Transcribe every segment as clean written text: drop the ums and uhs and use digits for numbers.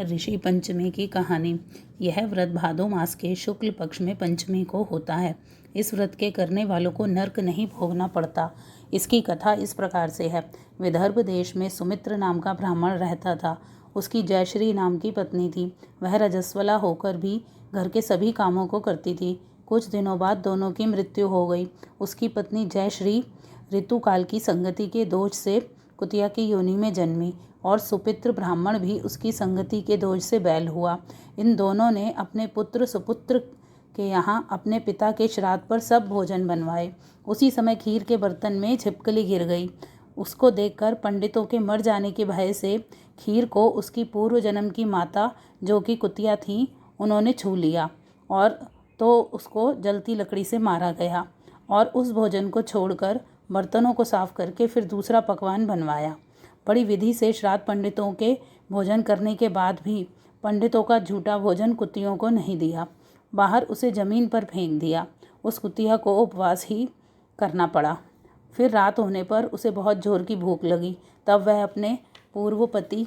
ऋषि पंचमी की कहानी। यह व्रत भादो मास के शुक्ल पक्ष में पंचमी को होता है। इस व्रत के करने वालों को नर्क नहीं भोगना पड़ता। इसकी कथा इस प्रकार से है। विदर्भ देश में सुमित्र नाम का ब्राह्मण रहता था। उसकी जयश्री नाम की पत्नी थी। वह रजस्वला होकर भी घर के सभी कामों को करती थी। कुछ दिनों बाद दोनों की मृत्यु हो गई। उसकी पत्नी जयश्री ऋतुकाल की संगति के दोष से कुतिया की योनि में जन्मी और सुपित्र ब्राह्मण भी उसकी संगति के दोष से बैल हुआ। इन दोनों ने अपने पुत्र सुपुत्र के यहाँ अपने पिता के श्राद्ध पर सब भोजन बनवाए। उसी समय खीर के बर्तन में छिपकली गिर गई। उसको देखकर पंडितों के मर जाने के भय से खीर को उसकी पूर्व जन्म की माता जो कि कुतिया थी उन्होंने छू लिया और तो उसको जलती लकड़ी से मारा गया और उस भोजन को छोड़कर बर्तनों को साफ करके फिर दूसरा पकवान बनवाया। बड़ी विधि से श्राद्ध पंडितों के भोजन करने के बाद भी पंडितों का झूठा भोजन कुतियों को नहीं दिया। बाहर उसे जमीन पर फेंक दिया। उस कुतिया को उपवास ही करना पड़ा। फिर रात होने पर उसे बहुत जोर की भूख लगी। तब वह अपने पूर्व पति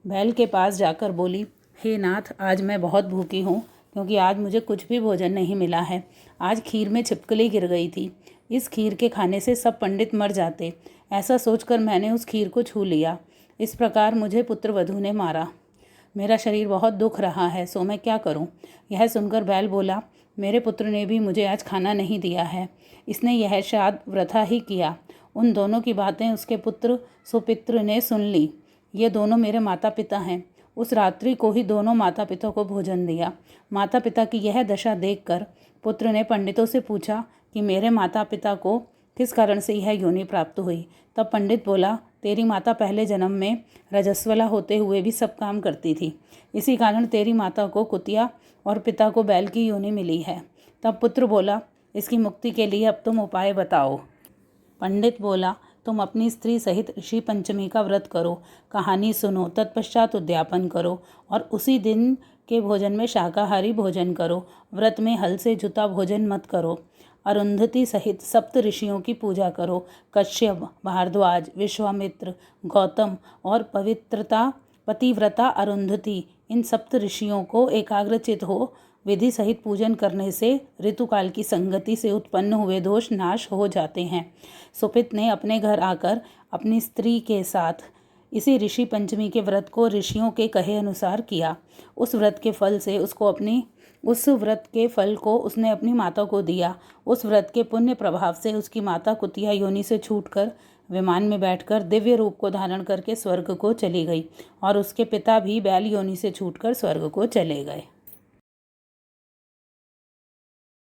बैल के पास जाकर बोली, हे नाथ, आज मैं बहुत भूखी हूँ क्योंकि आज मुझे कुछ भी भोजन नहीं मिला है। आज खीर में छिपकली गिर गई थी। इस खीर के खाने से सब पंडित मर जाते। ऐसा सोचकर मैंने उस खीर को छू लिया। इस प्रकार मुझे पुत्रवधू ने मारा। मेरा शरीर बहुत दुख रहा है, सो मैं क्या करूं? यह सुनकर बैल बोला, मेरे पुत्र ने भी मुझे आज खाना नहीं दिया है। इसने यह श्राद्ध वृथा ही किया। उन दोनों की बातें उसके पुत्र सुपित्र ने सुन ली। ये दोनों मेरे माता पिता हैं। उस रात्रि को ही दोनों माता पिता को भोजन दिया। माता पिता की यह दशा देखकर पुत्र ने पंडितों से पूछा कि मेरे माता पिता को किस कारण से यह योनि प्राप्त हुई। तब पंडित बोला, तेरी माता पहले जन्म में रजस्वला होते हुए भी सब काम करती थी। इसी कारण तेरी माता को कुतिया और पिता को बैल की योनि मिली है। तब पुत्र बोला, इसकी मुक्ति के लिए अब तुम उपाय बताओ। पंडित बोला, तुम अपनी स्त्री सहित ऋषि पंचमी का व्रत करो, कहानी सुनो, तत्पश्चात उद्यापन करो और उसी दिन के भोजन में शाकाहारी भोजन करो। व्रत में हल से जुता भोजन मत करो। अरुंधति सहित सप्त ऋषियों की पूजा करो। कश्यप, भारद्वाज, विश्वामित्र, गौतम और पतिव्रता अरुंधति, इन सप्त ऋषियों को एकाग्रचित हो विधि सहित पूजन करने से ऋतुकाल की संगति से उत्पन्न हुए दोष नाश हो जाते हैं। सुपित ने अपने घर आकर अपनी स्त्री के साथ इसी ऋषि पंचमी के व्रत को ऋषियों के कहे अनुसार किया। उस व्रत के फल को उसने अपनी माता को दिया। उस व्रत के पुण्य प्रभाव से उसकी माता कुतिया योनि से छूटकर विमान में बैठकर दिव्य रूप को धारण करके स्वर्ग को चली गई और उसके पिता भी बैल योनि से छूटकर स्वर्ग को चले गए।